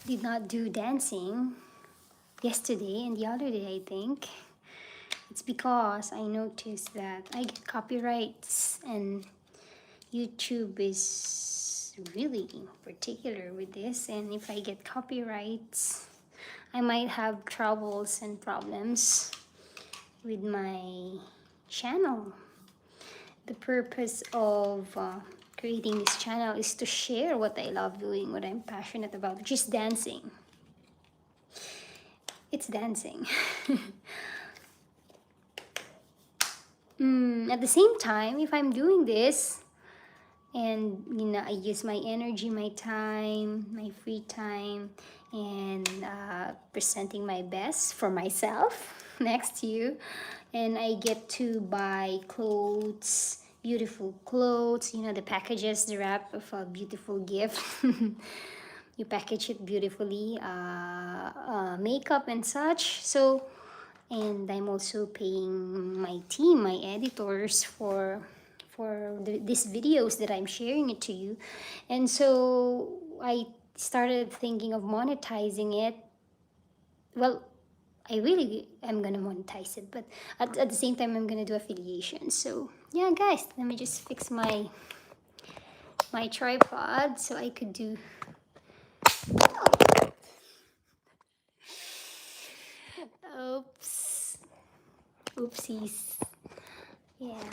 did not do dancing yesterday and the other day, I think. It's because I noticed that I get copyrights, and YouTube is really particular with this, and if I get copyrights, I might have troubles and problems with my channel. The purpose of creating this channel is to share what I love doing, what I'm passionate about, which is dancing. It's dancing. At the same time, if I'm doing this and I use my energy, my time, my free time, and presenting my best for myself next to you, and I get to buy clothes, beautiful clothes, the packages, the wrap of a beautiful gift. You package it beautifully, makeup and such. So, and I'm also paying my team, my editors, for these videos that I'm sharing it to you. And so I started thinking of monetizing it. Well, I really am gonna monetize it, but at the same time I'm gonna do affiliation. So yeah, guys, let me just fix my tripod so I could do. Oops, oopsies. Yeah.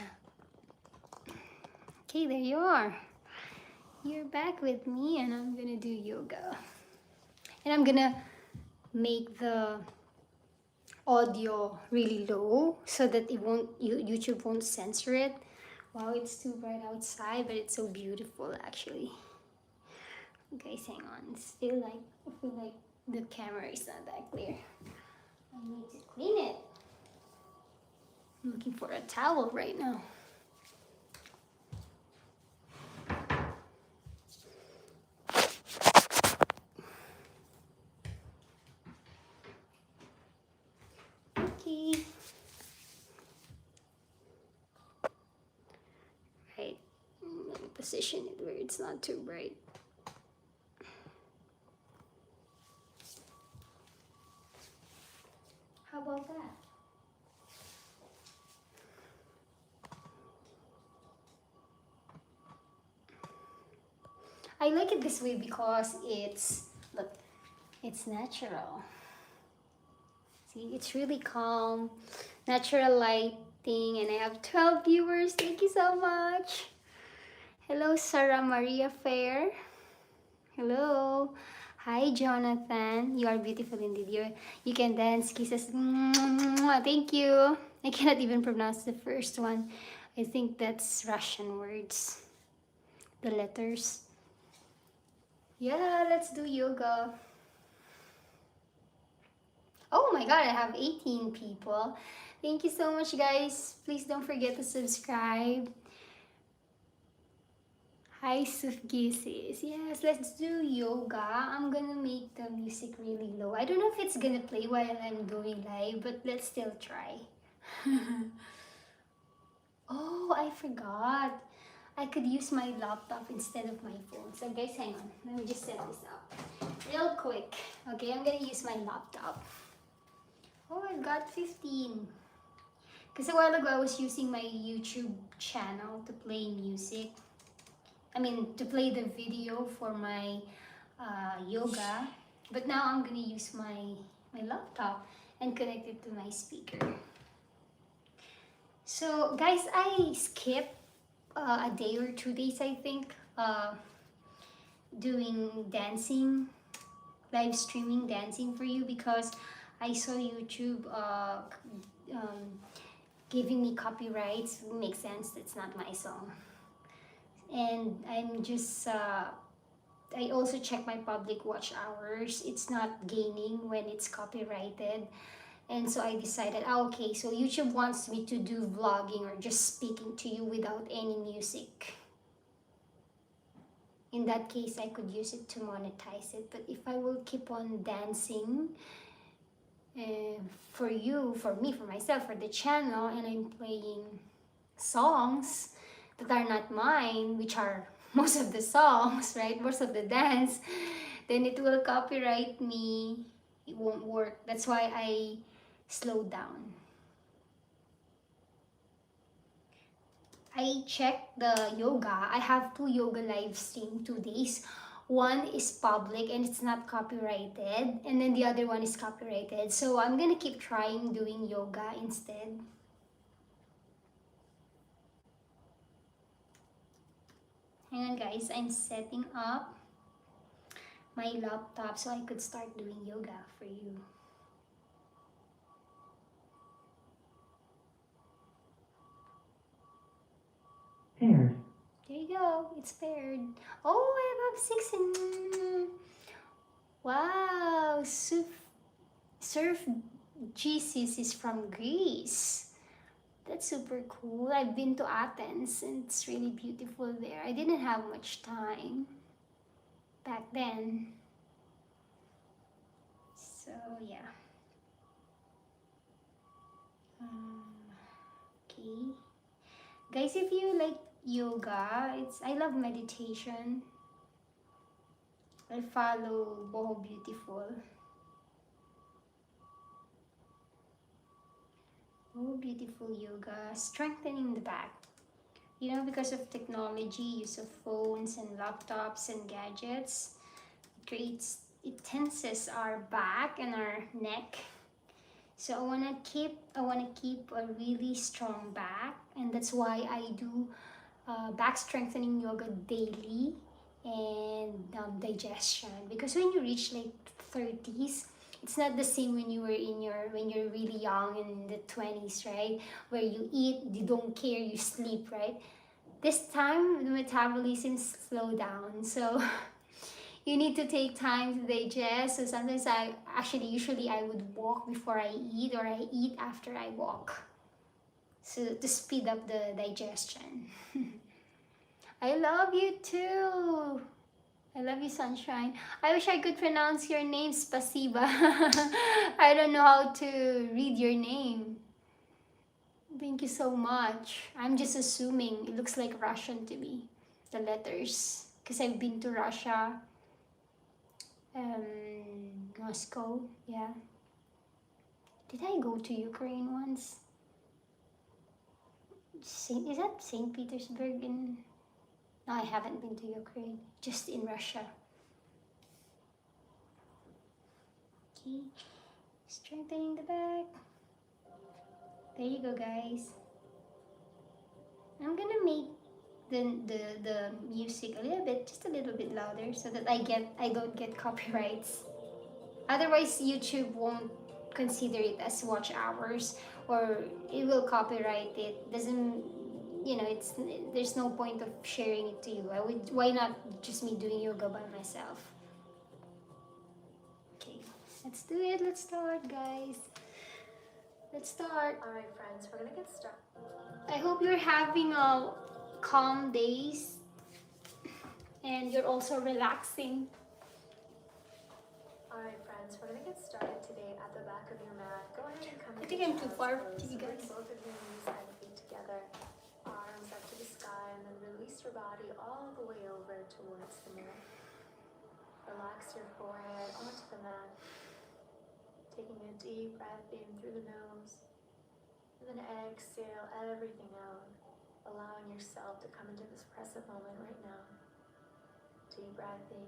Okay, there you are. You're back with me, and I'm gonna do yoga. And I'm gonna make the audio really low so that YouTube won't censor it. Wow, it's too bright outside, but it's so beautiful actually. Guys, hang on. I feel like the camera is not that clear. I need to clean it. I'm looking for a towel right now. Okay. Right. Let me position it where it's not too bright. How about that? I like it this way because it's natural. See, it's really calm, natural lighting, and I have 12 viewers. Thank you so much. Hello, Sarah Maria Fair. Hello. Hi, Jonathan. You are beautiful indeed. You can dance. Kisses. Thank you. I cannot even pronounce the first one. I think that's Russian words. The letters. Yeah, let's do yoga. Oh my god, I have 18 people. Thank you so much, guys. Please don't forget to subscribe. Hi, Sufgisis. Yes, let's do yoga. I'm gonna make the music really low. I don't know if it's gonna play while I'm doing live, but let's still try. Oh, I forgot. I could use my laptop instead of my phone. So guys, hang on. Let me just set this up real quick. Okay, I'm gonna use my laptop. Oh, I got 15. Because a while ago, I was using my YouTube channel to play music. To play the video for my yoga. But now I'm gonna use my laptop and connect it to my speaker. So guys, I skipped a day or 2 days, I think, doing dancing, live streaming dancing for you, because I saw YouTube giving me copyrights. It makes sense, it's not my song. And I'm just I also check my public watch hours. It's not gaining when it's copyrighted. And so I decided, okay, so YouTube wants me to do vlogging or just speaking to you without any music. In that case, I could use it to monetize it. But if I will keep on dancing for you, for me, for myself, for the channel, and I'm playing songs that are not mine, which are most of the songs, right? Most of the dance, then it will copyright me. It won't work. That's why I slowed down. I checked the yoga. I have two yoga live stream 2 days. One is public and it's not copyrighted, and then the other one is copyrighted. So I'm gonna keep trying doing yoga instead. Hang on guys, I'm setting up my laptop so I could start doing yoga for you. Paired. There you go, it's paired. Oh, I have 6 in. Wow, Surf Jesus is from Greece. That's super cool. I've been to Athens and it's really beautiful there. I didn't have much time back then. So yeah. Okay. Guys, if you like yoga, I love meditation. I follow Boho Beautiful. Boho Beautiful yoga, strengthening the back. You know, because of technology, use of phones and laptops and gadgets, it tenses our back and our neck. So I wanna keep a really strong back, and that's why I do back strengthening yoga daily, and digestion, because when you reach like 30s, it's not the same when you're really young in the 20s, right? Where you eat, you don't care, you sleep, right? This time the metabolism slow down, so you need to take time to digest. So sometimes usually I would walk before I eat, or I eat after I walk, so to speed up the digestion. I love you too. I love you, Sunshine. I wish I could pronounce your name, Spasiba. I don't know how to read your name. Thank you so much. I'm just assuming it looks like Russian to me, the letters, because I've been to Russia, Moscow, yeah. Did I go to Ukraine once? Is that St. Petersburg in... No, I haven't been to Ukraine, just in Russia. Okay, strengthening the back. There you go, guys. I'm gonna make the music just a little bit louder, so that I don't get copyrights. Otherwise, YouTube won't consider it as watch hours, or it will copyright it. Doesn't, there's no point of sharing it to you. Why not just me doing yoga by myself? Okay, let's do it. Let's start, guys. Let's start. All right, friends, we're gonna get started. I hope you're having a calm days and you're also relaxing. All right, friends, we're gonna get started today at the back of your mat. Go ahead and come. I think I'm too far to you Bring guys. both of your knees and feet together, arms up to the sky, and then release your body all the way over towards the mat. Relax your forehead onto the mat, taking a deep breath in through the nose, and then exhale everything out, allowing yourself to come into this present moment right now. Deep breath in.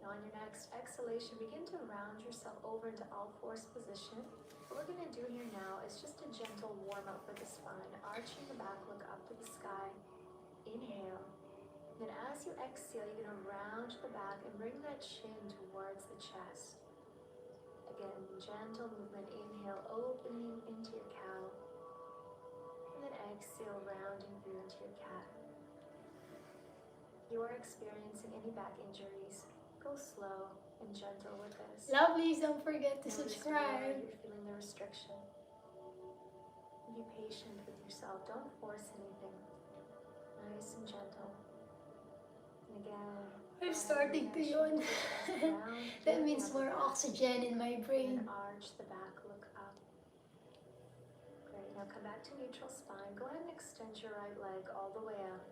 Now on your next exhalation, begin to round yourself over into all fours position. What we're going to do here now is just a gentle warm up for the spine, arching the back, look up to the sky. Inhale. Then as you exhale, you're going to round the back and bring that chin towards the chest. Again, gentle movement. Inhale, opening into your cow. And then exhale, rounding through into your cat. If you are experiencing any back injuries, go slow and gentle with this. Lovelies, don't forget to Notice subscribe. where you're feeling the restriction. Be patient with yourself. Don't force anything. Nice and gentle. And again, I'm starting to yawn. That means more oxygen in my brain. and arch the back, look up. Great. Now come back to neutral spine. Go ahead and extend your right leg all the way up.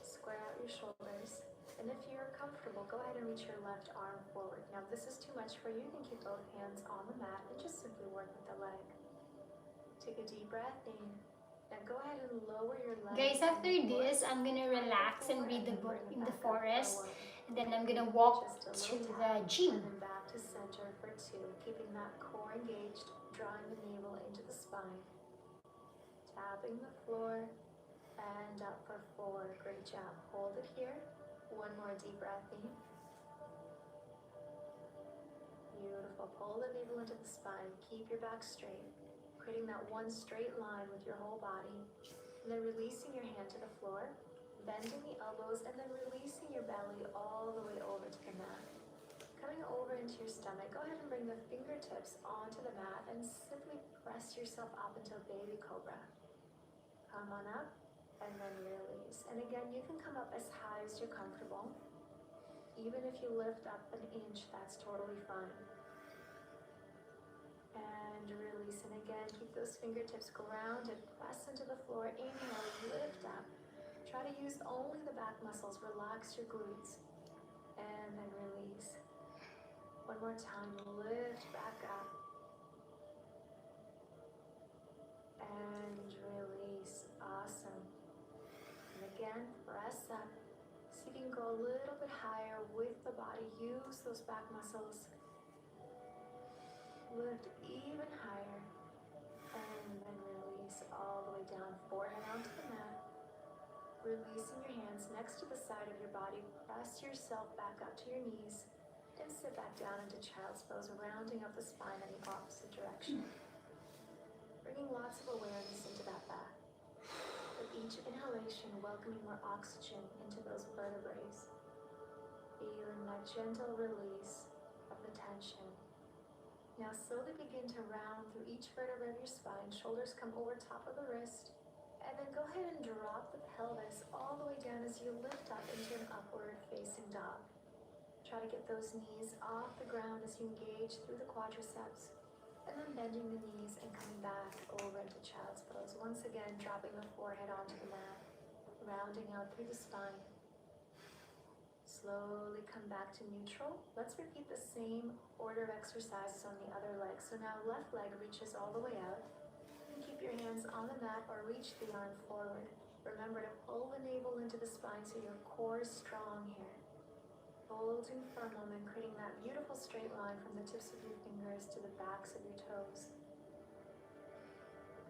Square out your shoulders. And if you're comfortable, go ahead and reach your left arm forward. Now, if this is too much for you, you can keep both hands on the mat and just simply work with the leg. Take a deep breath in. Now go ahead and lower your legs. Guys, after this, I'm gonna relax and read the book in the forest. And then I'm gonna walk to the gym. And then back to center for 2. Keeping that core engaged, drawing the navel into the spine. Tapping the floor and up for 4. Great job. Hold it here. One more deep breath in. Beautiful. Pull the navel into the spine. Keep your back straight. Creating that one straight line with your whole body. And then releasing your hand to the floor. Bending the elbows and then releasing your belly all the way over to the mat. Coming over into your stomach, go ahead and bring the fingertips onto the mat and simply press yourself up into baby cobra. Come on up and then release. And again, you can come up as high as you're comfortable. Even if you lift up an inch, that's totally fine. And release. And again, keep those fingertips grounded. Press into the floor. Inhale, lift up. Try to use only the back muscles. Relax your glutes. And then release. One more time. Lift back up. And release. Awesome. And again, press up. See if you can go a little bit higher with the body. Use those back muscles. Lift even higher. And then release all the way down. Forehead onto the mat. Releasing your hands next to the side of your body. Press yourself back up to your knees. And sit back down into child's pose, rounding up the spine in the opposite direction. Bringing lots of awareness into that back. With each inhalation, welcoming more oxygen into those vertebrae. Feeling that gentle release of the tension. Now slowly begin to round through each vertebra of your spine. Shoulders come over top of the wrist. And then go ahead and drop the pelvis all the way down as you lift up into an upward facing dog. Try to get those knees off the ground as you engage through the quadriceps. And then bending the knees and coming back over into child's pose. Once again, dropping the forehead onto the mat. Rounding out through the spine. Slowly come back to neutral. Let's repeat the same order of exercises on the other leg. So now left leg reaches all the way out. And keep your hands on the mat or reach the arm forward. Remember to pull the navel into the spine so your core is strong here. Holding for a moment, creating that beautiful straight line from the tips of your fingers to the backs of your toes.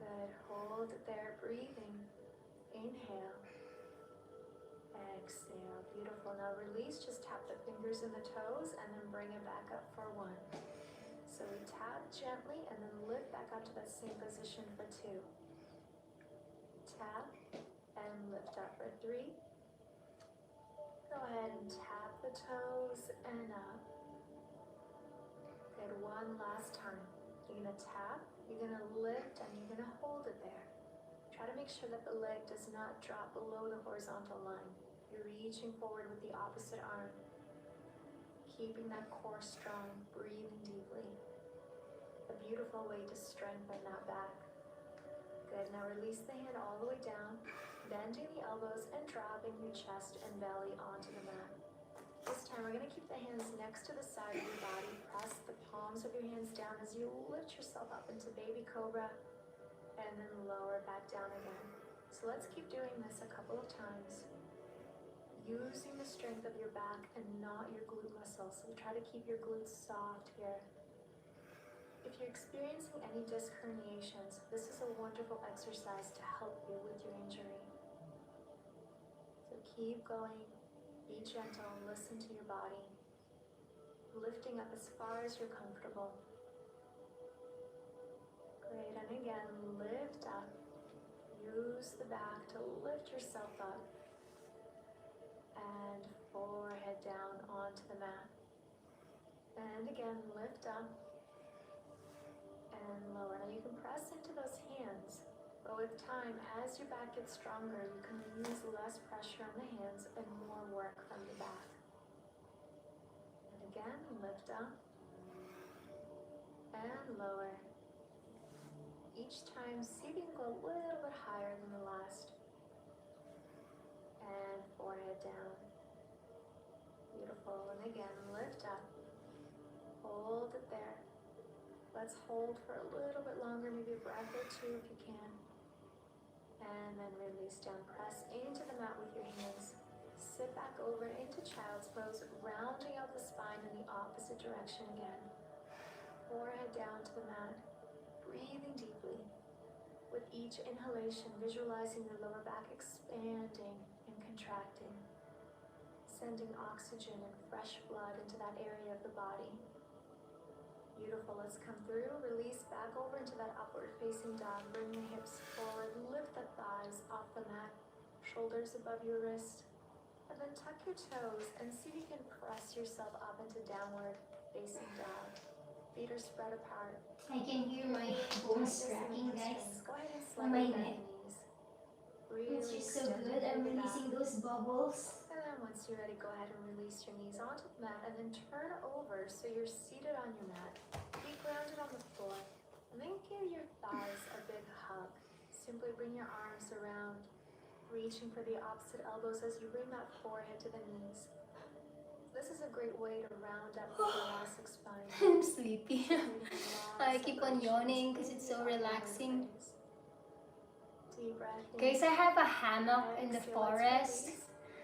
Good. Hold it there. Breathing. Inhale. Exhale. Beautiful. Now release. Just tap the fingers and the toes and then bring it back up for 1. So we tap gently and then lift back up to that same position for 2. Tap and lift up for 3. Go ahead and tap the toes and up. Good. One last time. You're going to tap, you're going to lift, and you're going to hold it there. Try to make sure that the leg does not drop below the horizontal line. You're reaching forward with the opposite arm. Keeping that core strong, breathing deeply. A beautiful way to strengthen that back. Good. Now release the hand all the way down, bending the elbows and dropping your chest and belly onto the mat. This time we're going to keep the hands next to the side of your body. Press the palms of your hands down as you lift yourself up into baby cobra and then lower back down again. So let's keep doing this a couple of times. Using the strength of your back and not your glute muscles. So try to keep your glutes soft here. If you're experiencing any disc herniations, this is a wonderful exercise to help you with your injury. So keep going, be gentle, listen to your body. Lifting up as far as you're comfortable. Great, and again, lift up. Use the back to lift yourself up. And forehead down onto the mat. And again, lift up. And lower. Now you can press into those hands, but with time, as your back gets stronger, you can use less pressure on the hands and more work from the back. And again, lift up and lower. Each time, see if you can go a little bit higher than the last. And forehead down. Beautiful. And again, lift up. Hold it there. Let's hold for a little bit longer, maybe a breath or two if you can. And then release down. Press into the mat with your hands. Sit back over into child's pose, rounding out the spine in the opposite direction again. Forehead down to the mat. Breathing deeply. With each inhalation, visualizing your lower back expanding and contracting. Sending oxygen and fresh blood into that area of the body. Beautiful. Let's come through. Release back over into that upward facing dog. Bring the hips forward. Lift the thighs off the mat. Shoulders above your wrist. And then tuck your toes and see if you can press yourself up into downward facing dog. Feet are spread apart. I can hear my bones cracking, guys. Go ahead and On slide my your neck. knees. It's Really just so extend good. I'm your back. releasing those bubbles. And then once you're ready, go ahead and release your knees onto the mat and then turn over so you're seated on your mat. Feet grounded on the floor. And then give your thighs a big hug. Simply bring your arms around, reaching for the opposite elbows as you bring that forehead to the knees. This is a great way to round up the thoracic spine. I'm sleepy. I keep on yawning because it's so relaxing. Deep breath in. Guys, I have a hammock in the Exhale, let's forest. release.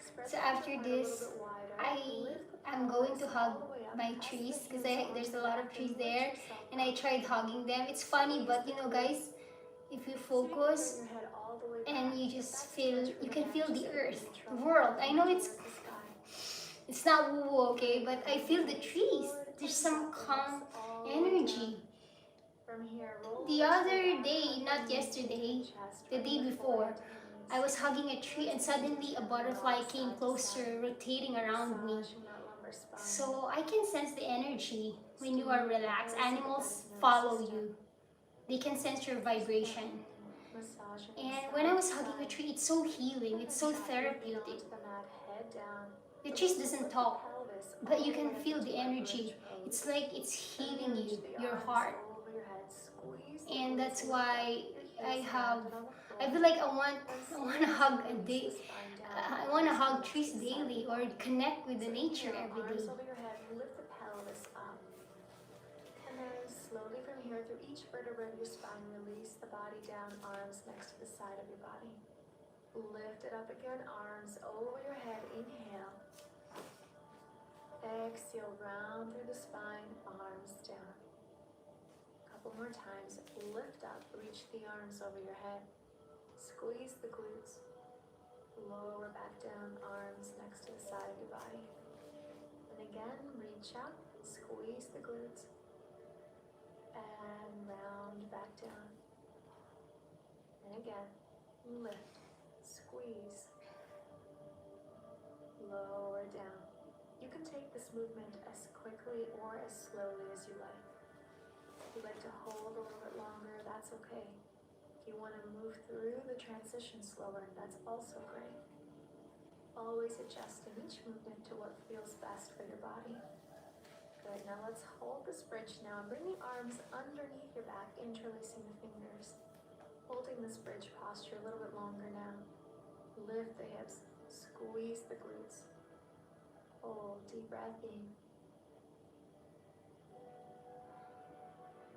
Spread So the after heart a little this, bit wider. Lift the I'm going to pelvis hug all the way up. my Press the trees because heels onto there's the a lot mat of trees and lift there, yourself and I up. tried hugging them. It's funny, but you know, guys, if you focus and you just feel, you can feel the earth, the world. I know it's not woo-woo, okay, but I feel the trees. There's some calm energy. The other day, not yesterday, the day before, I was hugging a tree and suddenly a butterfly came closer, rotating around me. So I can sense the energy when you are relaxed. Animals follow you. They can sense your vibration. And when I was hugging a tree, it's so healing, it's so therapeutic. The tree doesn't talk, but you can feel the energy. It's like it's healing you, your heart. And that's why I feel like I want to hug a day. I want to hug trees daily or connect with the nature every day. Lift the pelvis up. And then slowly from here through each vertebra of your spine, release the body down, arms next to the side of your body. Lift it up again, arms over your head, inhale. Exhale, round through the spine, arms down. Couple more times, lift up, reach the arms over your head. Squeeze the glutes. Lower back down, arms next to the side of your body. And again, reach up, squeeze the glutes. And round back down. And again, lift, squeeze. Lower down. You can take this movement as quickly or as slowly as you like. If you'd like to hold a little bit longer, that's okay. If you want to move through the transition slower, that's also great. Always adjusting each movement to what feels best for your body. Good, now let's hold this bridge now and bring the arms underneath your back, interlacing the fingers. Holding this bridge posture a little bit longer now. Lift the hips, squeeze the glutes. Hold, deep breath in.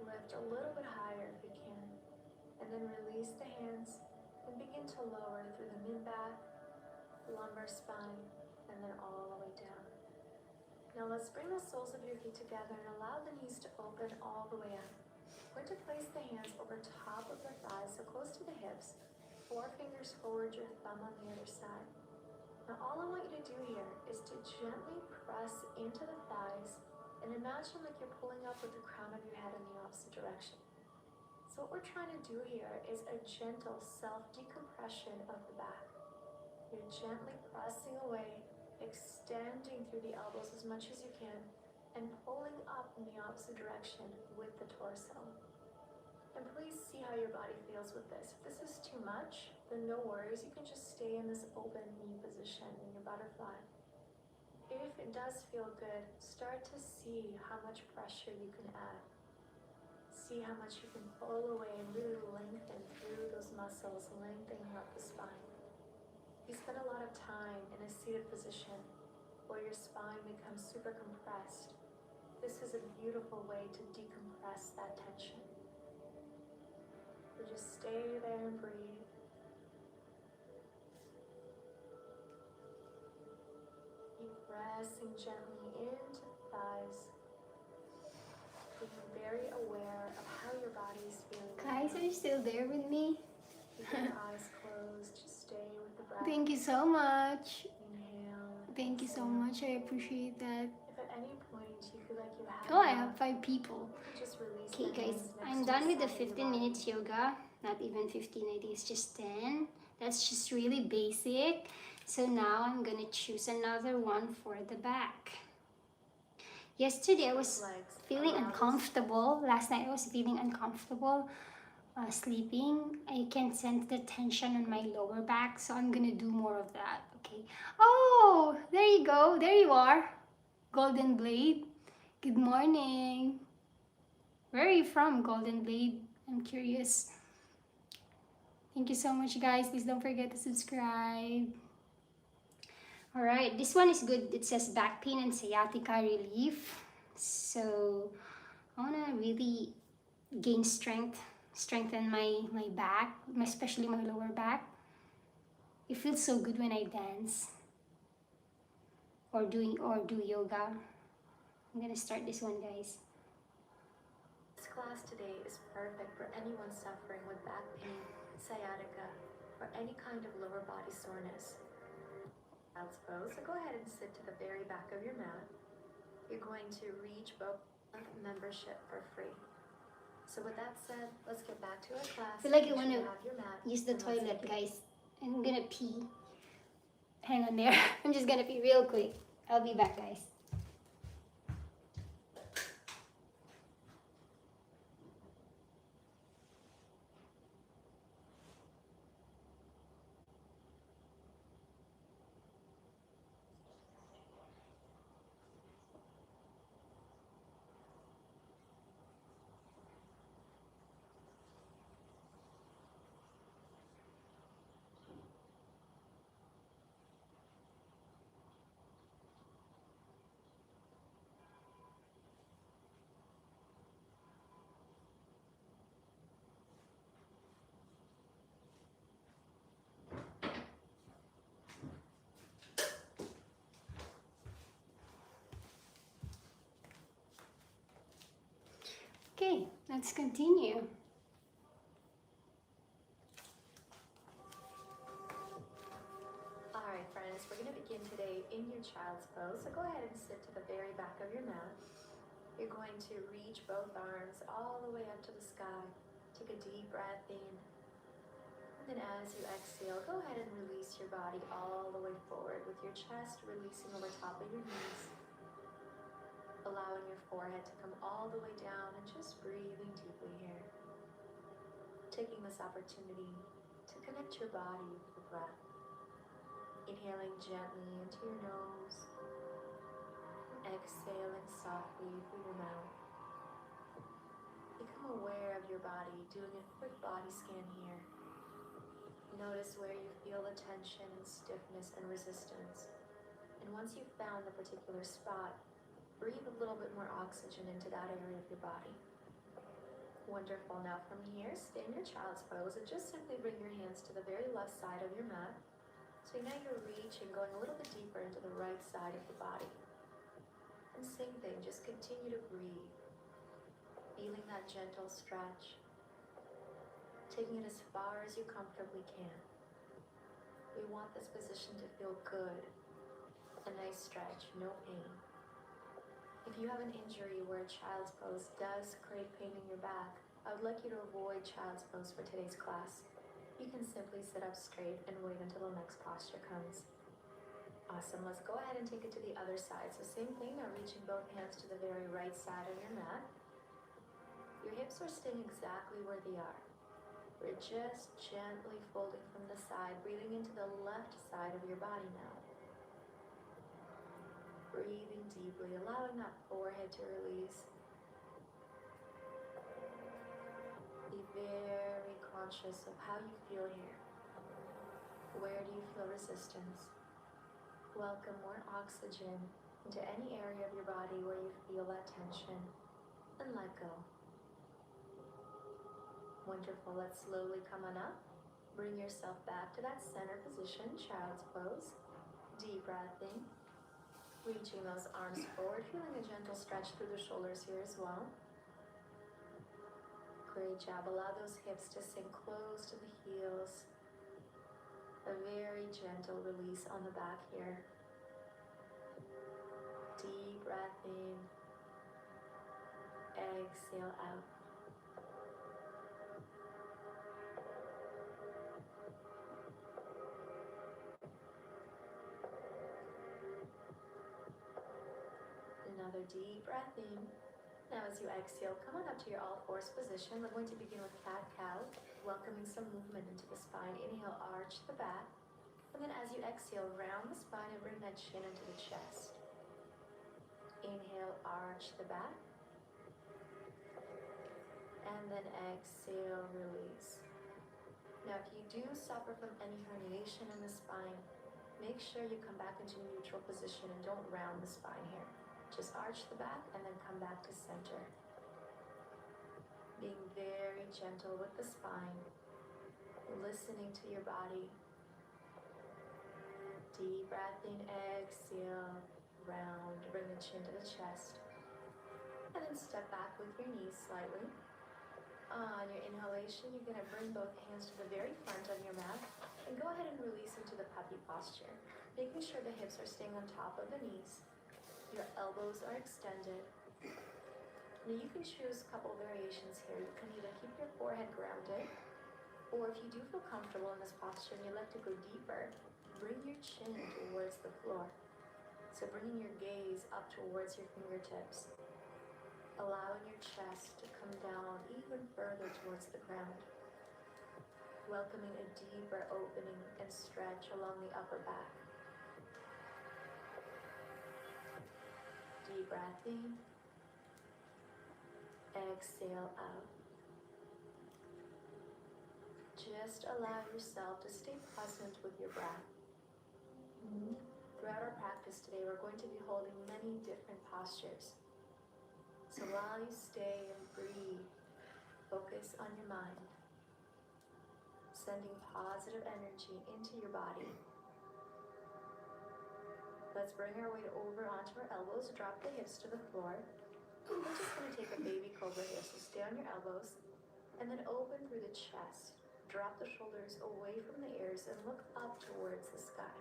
Lift a little bit higher if you can. And then release the hands and begin to lower through the mid-back, lumbar spine, and then all the way down. Now let's bring the soles of your feet together and allow the knees to open all the way up. We're going to place the hands over top of the thighs, so close to the hips. 4 fingers forward, your thumb on the other side. Now all I want you to do here is to gently press into the thighs and imagine like you're pulling up with the crown of your head in the opposite direction. So what we're trying to do here is a gentle self-decompression of the back. You're gently pressing away, extending through the elbows as much as you can, and pulling up in the opposite direction with the torso. And please see how your body feels with this. If this is too much, then no worries. You can just stay in this open knee position in your butterfly. If it does feel good, start to see how much pressure you can add. See how much you can pull away and really lengthen through those muscles, lengthening up the spine. You spend a lot of time in a seated position. before your spine becomes super compressed. This is a beautiful way to decompress that tension. So just stay there and breathe. Keep pressing gently into the thighs. Being very aware of how your body is feeling. Guys, are you still there with me? Keep your eyes closed. Just stay with the breath. Thank you so much. Inhale. Thank you so exhale. much. I appreciate that. If at any point you feel like you have Oh, I enough, have 5 people. you can just release Okay, the guys, hands next I'm to done with the side of your 15 body. minutes yoga. Not even 15, I think it's just 10. That's just really basic. So now I'm gonna choose another one for the back. Yesterday I was Legs. feeling Allow uncomfortable. Last night I was feeling uncomfortable sleeping. I can sense the tension on my lower back, so I'm gonna do more of that. Okay. Oh, there you go. There you are, Golden Blade. Good morning. Where are you from, Golden Blade? I'm curious. Thank you so much, guys. Please don't forget to subscribe. All right, this one is good. It says back pain and sciatica relief. So I want to really gain strength, strengthen my back, especially my lower back. It feels so good when I dance or do yoga. I'm gonna start this one, guys. This class today is perfect for anyone suffering with back pain, sciatica, or any kind of lower body soreness. Child's pose, so go ahead and sit to the very back of your mat. You're going to reach both membership for free. So with that said, let's get back to our class. I feel like I Make sure want you to have your mat, use the and let's toilet, get guys. I'm gonna pee. Hang on there. I'm just gonna pee real quick. I'll be back, guys. Okay, let's continue. Alright friends, we're going to begin today in your child's pose. So go ahead and sit to the very back of your mat. You're going to reach both arms all the way up to the sky. Take a deep breath in. And then as you exhale, go ahead and release your body all the way forward with your chest releasing over top of your knees. Allowing your forehead to come all the way down and just breathing deeply here. Taking this opportunity to connect your body with the breath. Inhaling gently into your nose. And exhaling softly through your mouth. Become aware of your body, doing a quick body scan here. Notice where you feel the tension and stiffness and resistance. And once you've found the particular spot, breathe a little bit more oxygen into that area of your body. Wonderful. Now from here, stay in your child's pose and just simply bring your hands to the very left side of your mat. So now you're reaching, going a little bit deeper into the right side of the body. And same thing, just continue to breathe. Feeling that gentle stretch. Taking it as far as you comfortably can. We want this position to feel good. A nice stretch, no pain. If you have an injury where child's pose does create pain in your back, I would like you to avoid child's pose for today's class. You can simply sit up straight and wait until the next posture comes. Awesome, let's go ahead and take it to the other side. So same thing, now reaching both hands to the very right side of your mat. Your hips are staying exactly where they are. We're just gently folding from the side, breathing into the left side of your body now. Breathing deeply, allowing that forehead to release. Be very conscious of how you feel here. Where do you feel resistance? Welcome more oxygen into any area of your body where you feel that tension and let go. Wonderful. Let's slowly come on up. Bring yourself back to that center position, child's pose. Deep breath in. Reaching those arms forward, feeling a gentle stretch through the shoulders here as well. Great job. Allow those hips to sink close to the heels. A very gentle release on the back here. Deep breath in. Exhale out. Another deep breath in. Now as you exhale, come on up to your all fours position. We're going to begin with cat-cow, welcoming some movement into the spine. Inhale, arch the back. And then as you exhale, round the spine and bring that chin into the chest. Inhale, arch the back. And then exhale, release. Now if you do suffer from any herniation in the spine, make sure you come back into neutral position and don't round the spine here. Just arch the back and then come back to center. Being very gentle with the spine, listening to your body. Deep breath in, exhale, round, bring the chin to the chest. And then step back with your knees slightly. On your inhalation, you're going to bring both hands to the very front of your mat and go ahead and release into the puppy posture, making sure the hips are staying on top of the knees. Your elbows are extended. Now you can choose a couple variations here. You can either keep your forehead grounded, or if you do feel comfortable in this posture and you'd like to go deeper, bring your chin towards the floor. So bringing your gaze up towards your fingertips, allowing your chest to come down even further towards the ground, welcoming a deeper opening and stretch along the upper back. Deep breath in, exhale out. Just allow yourself to stay present with your breath. Throughout our practice today, we're going to be holding many different postures. So while you stay and breathe, focus on your mind, sending positive energy into your body. Let's bring our weight over onto our elbows, drop the hips to the floor. We're just going to take a baby cobra here, so stay on your elbows, and then open through the chest. Drop the shoulders away from the ears and look up towards the sky.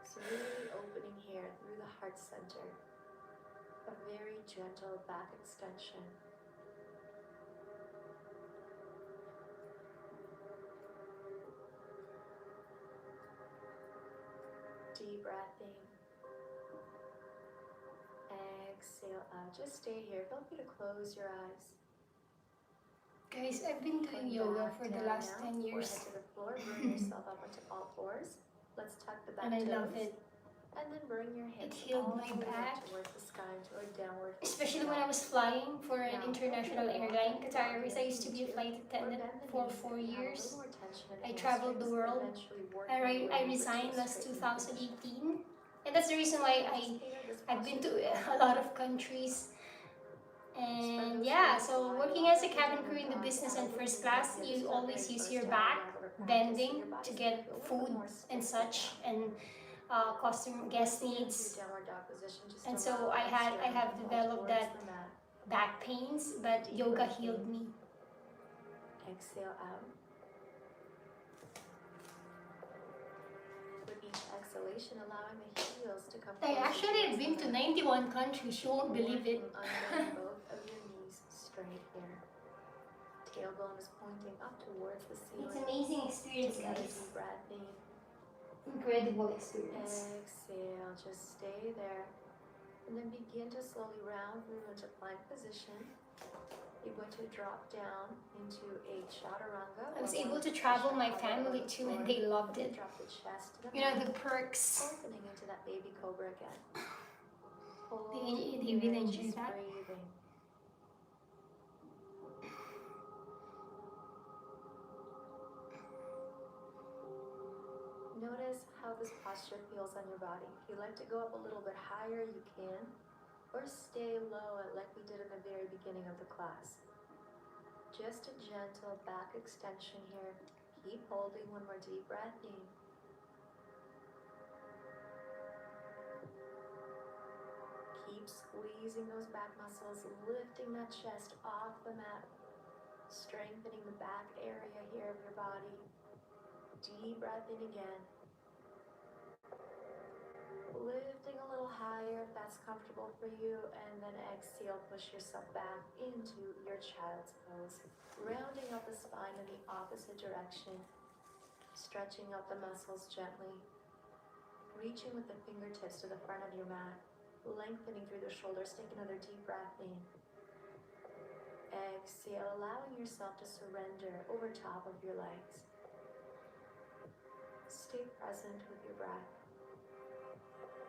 So really opening here through the heart center. A very gentle back extension. Deep breath in. Exhale out. Just stay here. Feel free to close your eyes. Guys, I've been doing Come yoga back for the down last now. 10 years. Forehead to the floor. Bring yourself up onto all fours. Let's tuck the back And I toes. love it. And then bring your hips healed all my the way back. towards the sky into a downward facing Especially when dog. I was flying for an Now, international walk airline, up Qatar and Airways. down I used to be a into, flight or attendant bend the for knees 4 if you have a years. little more tension in the I traveled the hamstrings, world. eventually working your I way over to resigned a last straightened position. 2018. And that's the reason why I've been to a lot of countries. And yeah, so working as a cabin crew in the business and first class, you always use your back bending to get food and such, and customer guest needs. And so I have developed that back pains, but yoga healed me. Exhale out. With each exhalation, allowing the heels to come I closer actually have towards been the to mat. 91 countries, you won't believe it. Working under both of your knees straight here. Tailbone is pointing up towards the ceiling. It's an amazing experience, Take another guys. deep breath in. Incredible experience. Exhale, just stay there. And then begin to slowly round through into plank position. You're going to drop down into a chaturanga. I was or able to one travel my chaturanga family on the too, and floor. they loved it. Drop the chest to the You know, mat. the perks. Opening into that baby cobra again. Hold They here, really enjoy just that. breathing. Notice how how this posture feels on your body. If you like to go up a little bit higher, you can, or stay low like we did in the very beginning of the class. Just a gentle back extension here. Keep holding. One more deep breath in. Keep squeezing those back muscles, lifting that chest off the mat, strengthening the back area here of your body. Deep breath in again. Lifting a little higher if that's comfortable for you, and then exhale, push yourself back into your child's pose. Rounding up the spine in the opposite direction, stretching out the muscles gently, reaching with the fingertips to the front of your mat, lengthening through the shoulders. Take another deep breath in. Exhale, allowing yourself to surrender over top of your legs. Stay present with your breath.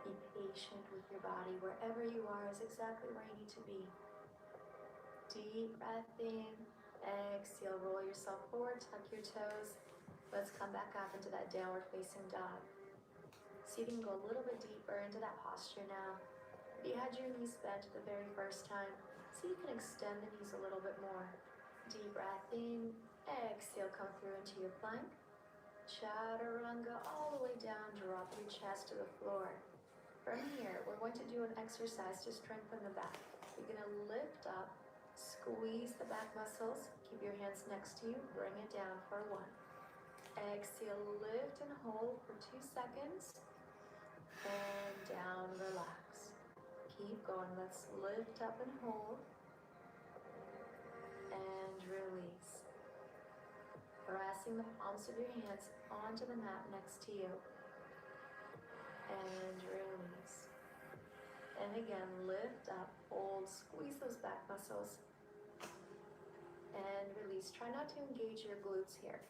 Be patient with your body. Wherever you are is exactly where you need to be. Deep breath in. Exhale, roll yourself forward, tuck your toes. Let's come back up into that downward facing dog. See if you can go a little bit deeper into that posture now. If you had your knees bent the very first time, see if you can extend the knees a little bit more. Deep breath in. Exhale, come through into your plank. Chaturanga, all the way down, drop your chest to the floor. From here, we're going to do an exercise to strengthen the back. You're going to lift up, squeeze the back muscles, keep your hands next to you, bring it down for 1. Exhale, lift and hold for 2 seconds, and down, relax. Keep going, let's lift up and hold, and release. Pressing the palms of your hands onto the mat next to you. And release. And again, lift up, hold, squeeze those back muscles. And release. Try not to engage your glutes here.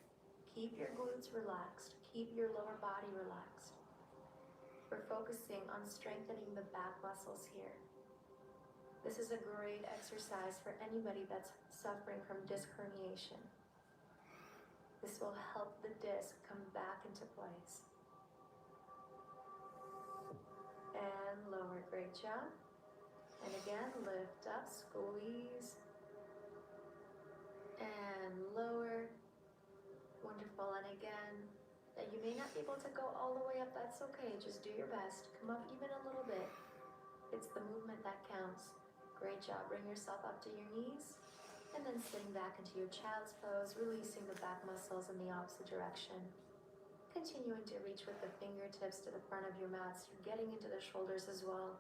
Keep your glutes relaxed. Keep your lower body relaxed. We're focusing on strengthening the back muscles here. This is a great exercise for anybody that's suffering from disc herniation. This will help the disc come back into place. And lower, great job. And again, lift up, squeeze. And lower. Wonderful, and again, that you may not be able to go all the way up, that's okay. Just do your best. Come up even a little bit. It's the movement that counts. Great job. Bring yourself up to your knees. And then sitting back into your child's pose, releasing the back muscles in the opposite direction. Continuing to reach with the fingertips to the front of your mat, so you're getting into the shoulders as well.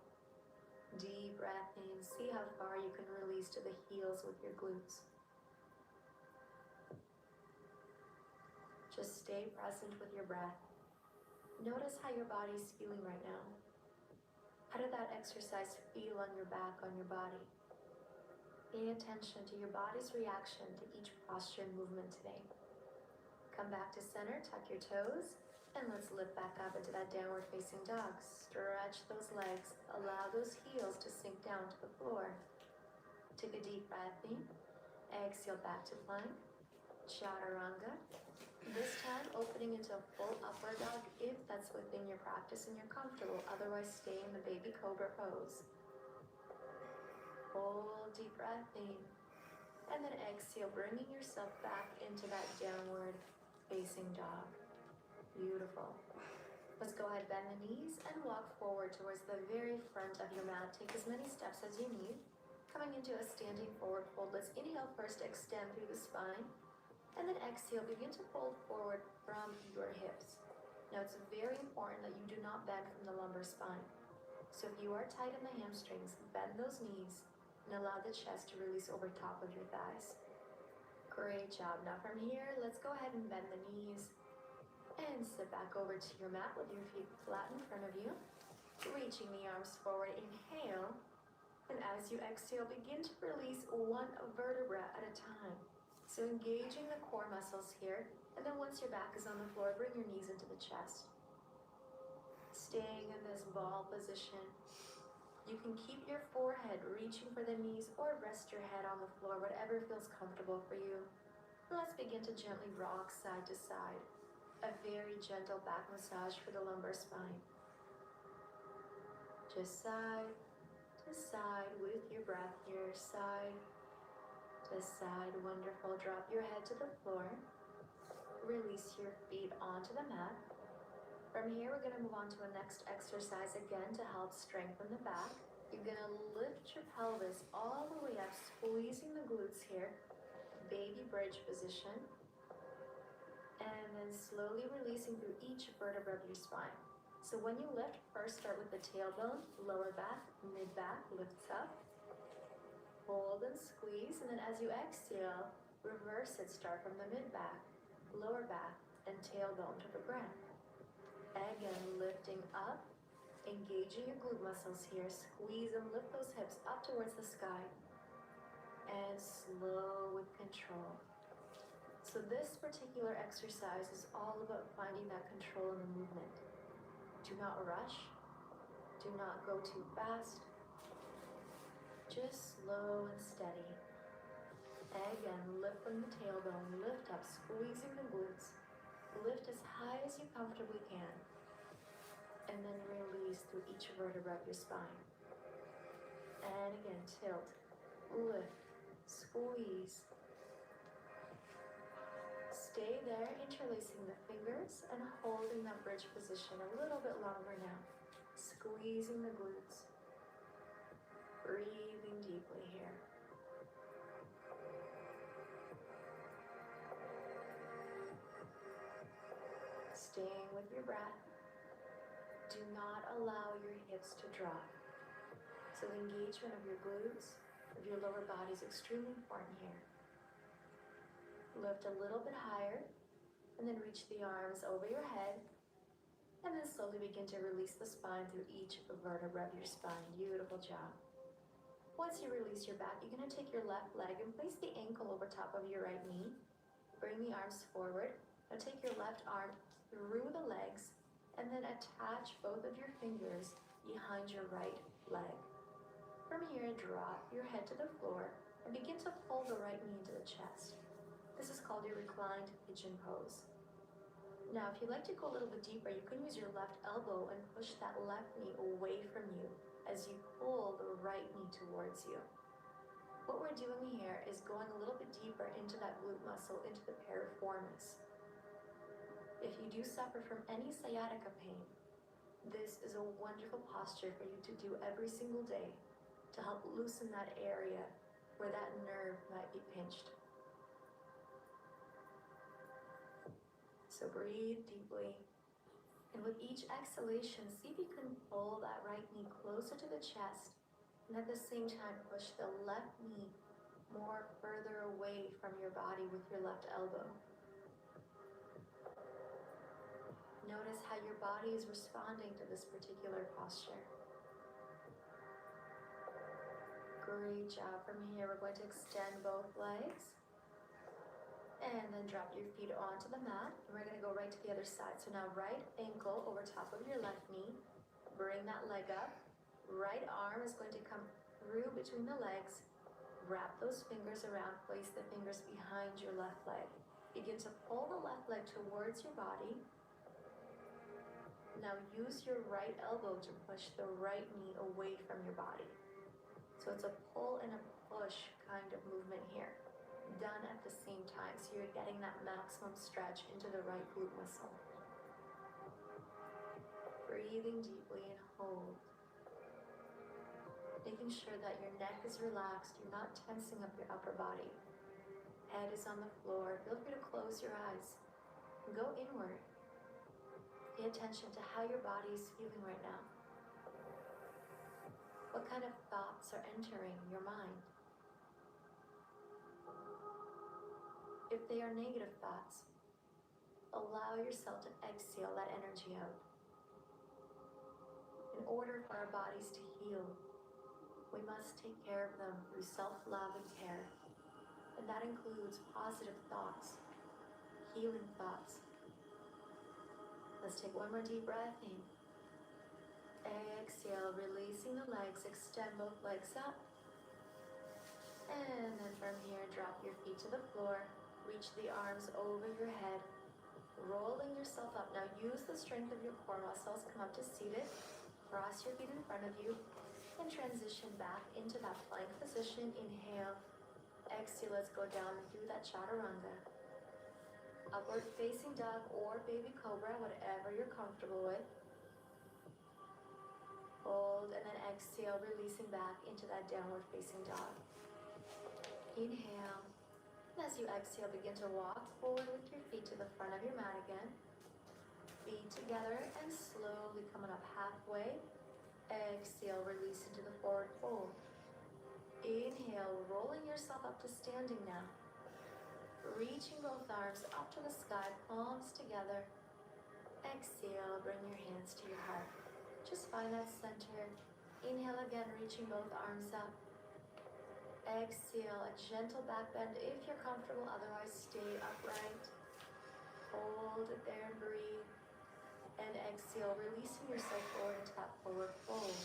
Deep breath in. See how far you can release to the heels with your glutes. Just stay present with your breath. Notice how your body's feeling right now. How did that exercise feel on your back, on your body? Pay attention to your body's reaction to each posture and movement today. Come back to center, tuck your toes, and let's lift back up into that downward facing dog. Stretch those legs, allow those heels to sink down to the floor. Take a deep breath in, exhale back to plank, chaturanga. This time opening into a full upward dog if that's within your practice and you're comfortable, otherwise stay in the baby cobra pose. Hold deep breath in, and then exhale, bringing yourself back into that downward facing dog. Beautiful. Let's go ahead, bend the knees and walk forward towards the very front of your mat. Take as many steps as you need. Coming into a standing forward fold. Let's inhale first, extend through the spine. And then exhale, begin to fold forward from your hips. Now it's very important that you do not bend from the lumbar spine. So if you are tight in the hamstrings, bend those knees and allow the chest to release over top of your thighs. Great job. Now from here, let's go ahead and bend the knees and sit back over to your mat with your feet flat in front of you. Reaching the arms forward, inhale. And as you exhale, begin to release one vertebra at a time. So engaging the core muscles here. And then once your back is on the floor, bring your knees into the chest. Staying in this ball position. You can keep your forehead reaching for the knees or rest your head on the floor, whatever feels comfortable for you. Let's begin to gently rock side to side. A very gentle back massage for the lumbar spine. Just side to side with your breath here. Side to side. Wonderful. Drop your head to the floor. Release your feet onto the mat. From here, we're going to move on to a next exercise again to help strengthen the back. You're going to lift your pelvis all the way up, squeezing the glutes here. Baby bridge position. And then slowly releasing through each vertebra of your spine. So when you lift, first start with the tailbone, lower back, mid-back lifts up. Hold and squeeze, and then as you exhale, reverse it. Start from the mid-back, lower back, and tailbone to the ground. Again, lifting up, engaging your glute muscles here. Squeeze and lift those hips up towards the sky. And slow with control. So this particular exercise is all about finding that control in the movement. Do not rush. Do not go too fast. Just slow and steady. Again, lift from the tailbone. Lift up, squeezing the glutes. Lift as high as you comfortably can. And then release through each vertebra of your spine. And again, tilt, lift, squeeze. Stay there, interlacing the fingers and holding that bridge position a little bit longer now. Squeezing the glutes. Breathing deeply here. Staying with your breath. Do not allow your hips to drop. So the engagement of your glutes, of your lower body is extremely important here. Lift a little bit higher, and then reach the arms over your head, and then slowly begin to release the spine through each vertebra of your spine. Beautiful job. Once you release your back, you're going to take your left leg and place the ankle over top of your right knee. Bring the arms forward. Now take your left arm through the legs, and then attach both of your fingers behind your right leg. From here, drop your head to the floor and begin to pull the right knee into the chest. This is called your reclined pigeon pose. Now, if you'd like to go a little bit deeper, you can use your left elbow and push that left knee away from you as you pull the right knee towards you. What we're doing here is going a little bit deeper into that glute muscle, into the piriformis. If you do suffer from any sciatica pain, this is a wonderful posture for you to do every single day to help loosen that area where that nerve might be pinched. So breathe deeply, and with each exhalation, see if you can pull that right knee closer to the chest, and at the same time push the left knee more further away from your body with your left elbow. Notice how your body is responding to this particular posture. Great job. From here, we're going to extend both legs. And then drop your feet onto the mat. And we're going to go right to the other side. So now right ankle over top of your left knee. Bring that leg up. Right arm is going to come through between the legs. Wrap those fingers around. Place the fingers behind your left leg. Begin to pull the left leg towards your body. Now use your right elbow to push the right knee away from your body. So it's a pull and a push kind of movement here. Done at the same time, so you're getting that maximum stretch into the right glute muscle. Breathing deeply and hold. Making sure that your neck is relaxed, you're not tensing up your upper body. Head is on the floor. Feel free to close your eyes. Go inward. Pay attention to how your body is feeling right now. What kind of thoughts are entering your mind? If they are negative thoughts, allow yourself to exhale that energy out. In order for our bodies to heal, we must take care of them through self-love and care. And that includes positive thoughts, healing thoughts. Let's take one more deep breath in. Exhale, releasing the legs, extend both legs up. And then from here, drop your feet to the floor. Reach the arms over your head. Rolling yourself up. Now use the strength of your core muscles. Come up to seated. Cross your feet in front of you. And transition back into that plank position. Inhale. Exhale. Let's go down through that chaturanga. Upward facing dog or baby cobra, whatever you're comfortable with. Hold and then exhale, releasing back into that downward facing dog. Inhale. As you exhale, begin to walk forward with your feet to the front of your mat again. Feet together and slowly coming up halfway. Exhale, release into the forward fold. Inhale, rolling yourself up to standing now. Reaching both arms up to the sky, palms together. Exhale, bring your hands to your heart. Just find that center. Inhale again, reaching both arms up. Exhale, a gentle back bend if you're comfortable, otherwise stay upright. Hold it there and breathe. And exhale, releasing yourself forward into that forward fold.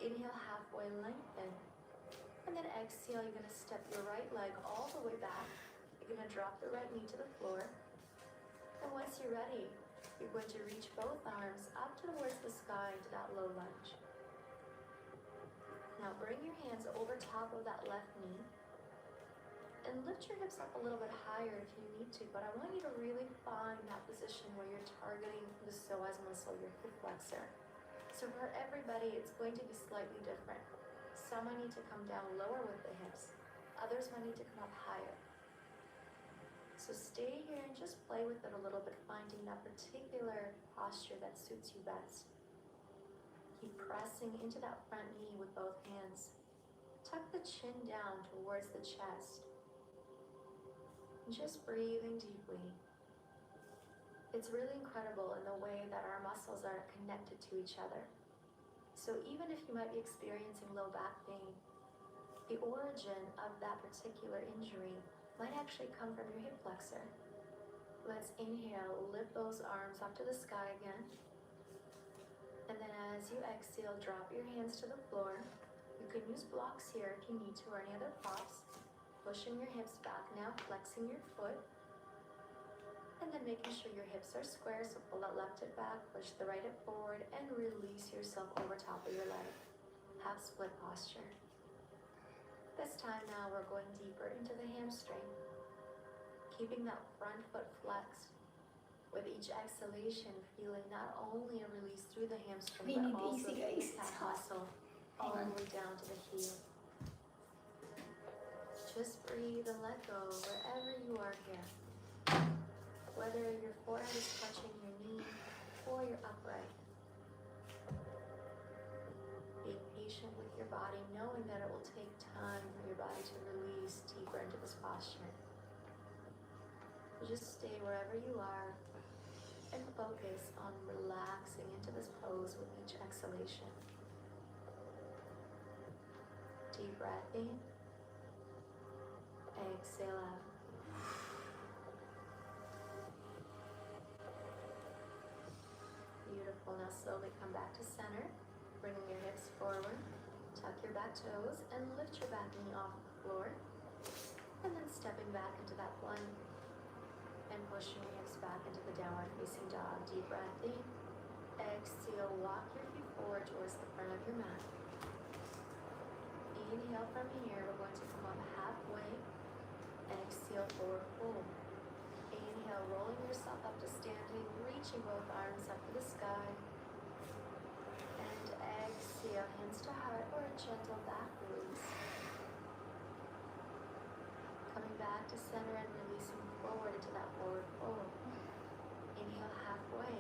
Inhale, halfway lengthen. And then exhale, you're gonna step your right leg all the way back. You're gonna drop the right knee to the floor. And once you're ready, you're going to reach both arms up towards the sky into that low lunge. Now bring your hands over top of that left knee and lift your hips up a little bit higher if you need to, but I want you to really find that position where you're targeting the psoas muscle, your hip flexor. So for everybody, it's going to be slightly different. Some might need to come down lower with the hips, others might need to come up higher. So stay here and just play with it a little bit, finding that particular posture that suits you best. Keep pressing into that front knee with both hands. Tuck the chin down towards the chest. And just breathing deeply. It's really incredible in the way that our muscles are connected to each other. So even if you might be experiencing low back pain, the origin of that particular injury might actually come from your hip flexor. Let's inhale, lift those arms up to the sky again. And then as you exhale, drop your hands to the floor. You can use blocks here if you need to, or any other props. Pushing your hips back now, flexing your foot. And then making sure your hips are square, so pull that left hip back, push the right hip forward, and release yourself over top of your leg. Half split posture. This time now we're going deeper into the hamstring. Keeping that front foot flexed. With each exhalation, feeling not only a release through the hamstring, but also the calf muscle all the way down to the heel. Just breathe and let go wherever you are here. Whether your forehead is touching your knee or you're upright. Be patient with your body, knowing that it will take time for your body to release deeper into this posture. Just stay wherever you are and focus on relaxing into this pose with each exhalation. Deep breath in, exhale out. Beautiful. Now slowly come back to center, bringing your hips forward, tuck your back toes, and lift your back knee off the floor. And then stepping back into that plank and pushing your hips back into the downward facing dog. Deep breath in, exhale, walk your feet forward towards the front of your mat. Inhale from here, we're going to come up halfway. Exhale, forward fold. Inhale, rolling yourself up to standing, reaching both arms up to the sky. And exhale, hands to heart or a gentle back release. Coming back to center and releasing forward into that forward fold. Inhale halfway.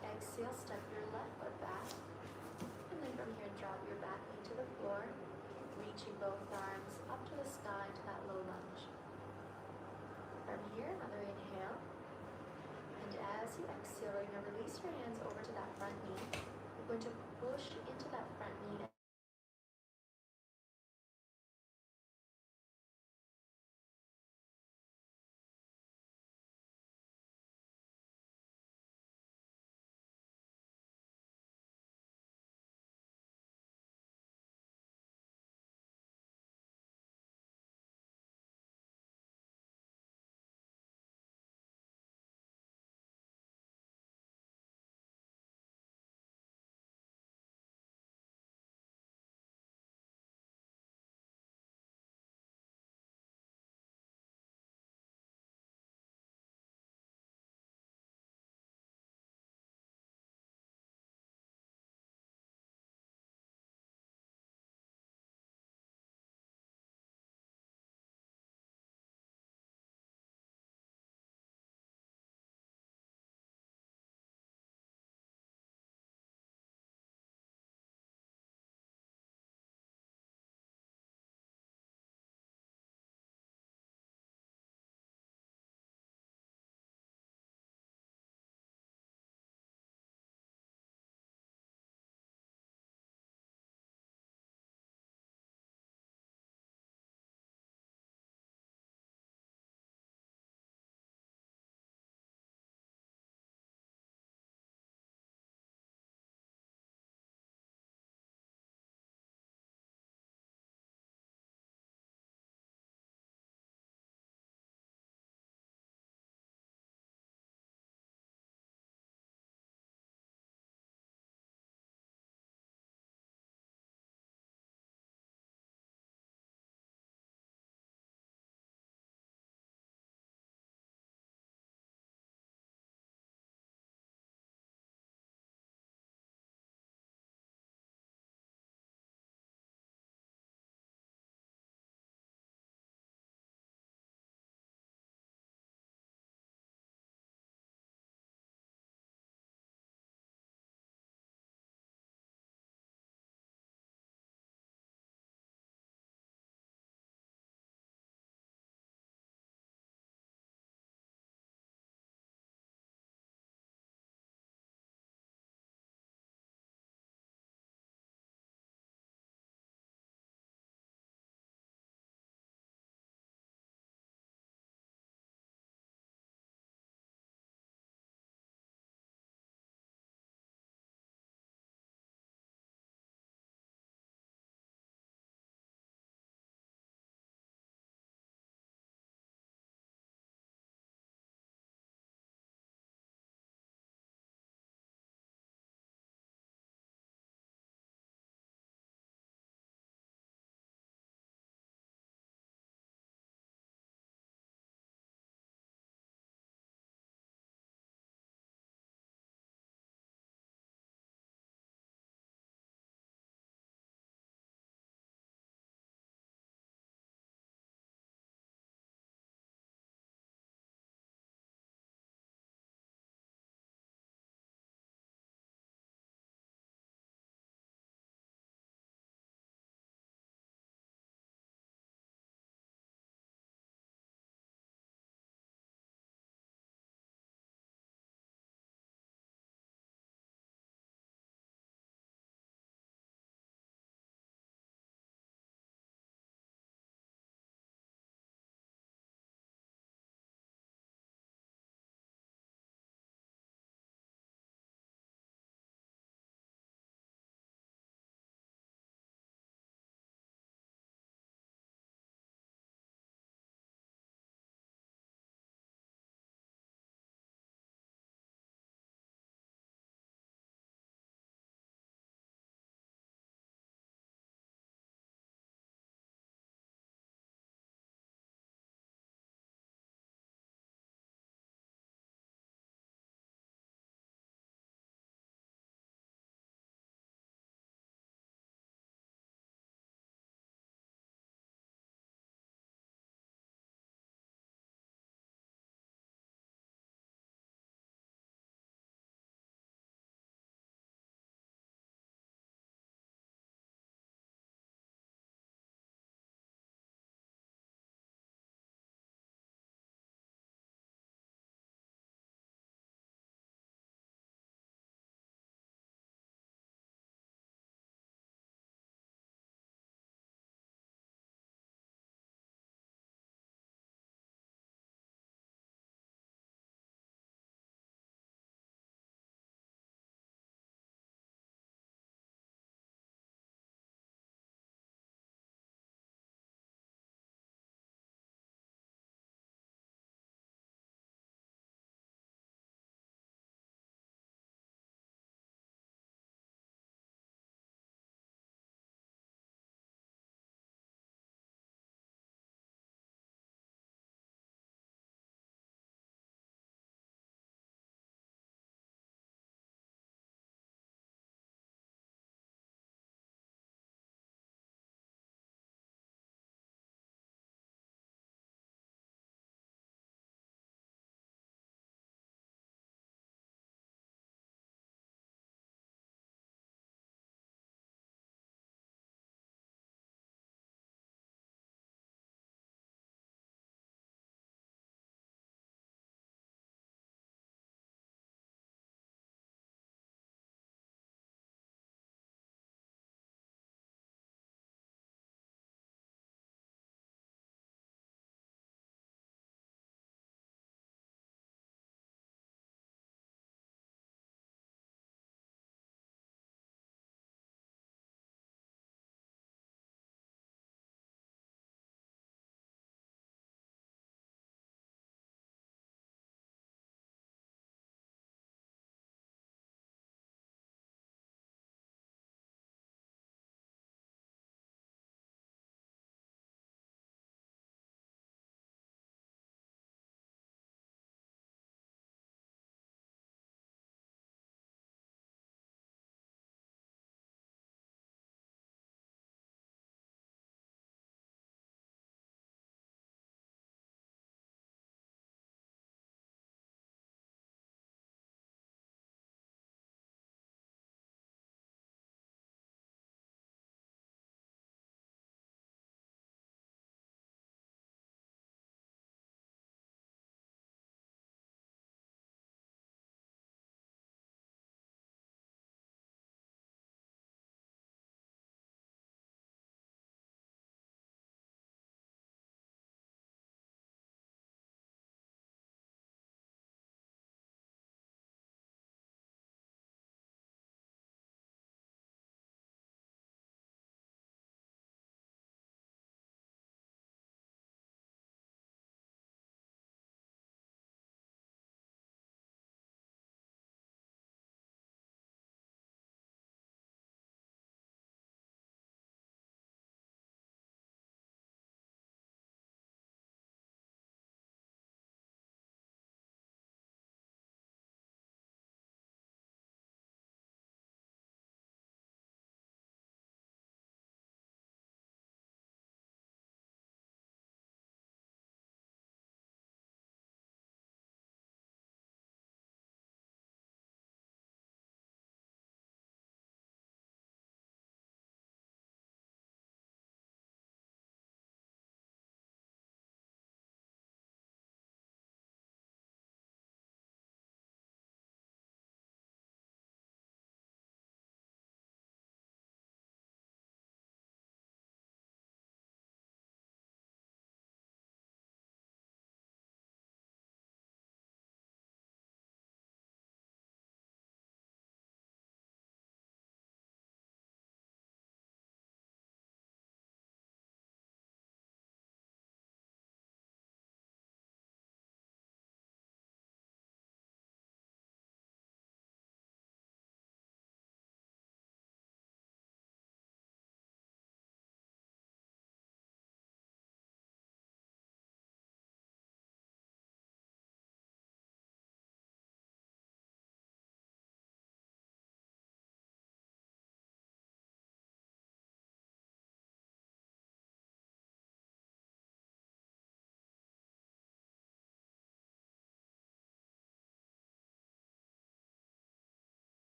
Exhale, step your left foot back. And then from here, drop your back knee to the floor. Reaching both arms up to the sky to that low lunge. From here, another inhale. And as you exhale, you're going to release your hands over to that front knee. You're going to push into that front knee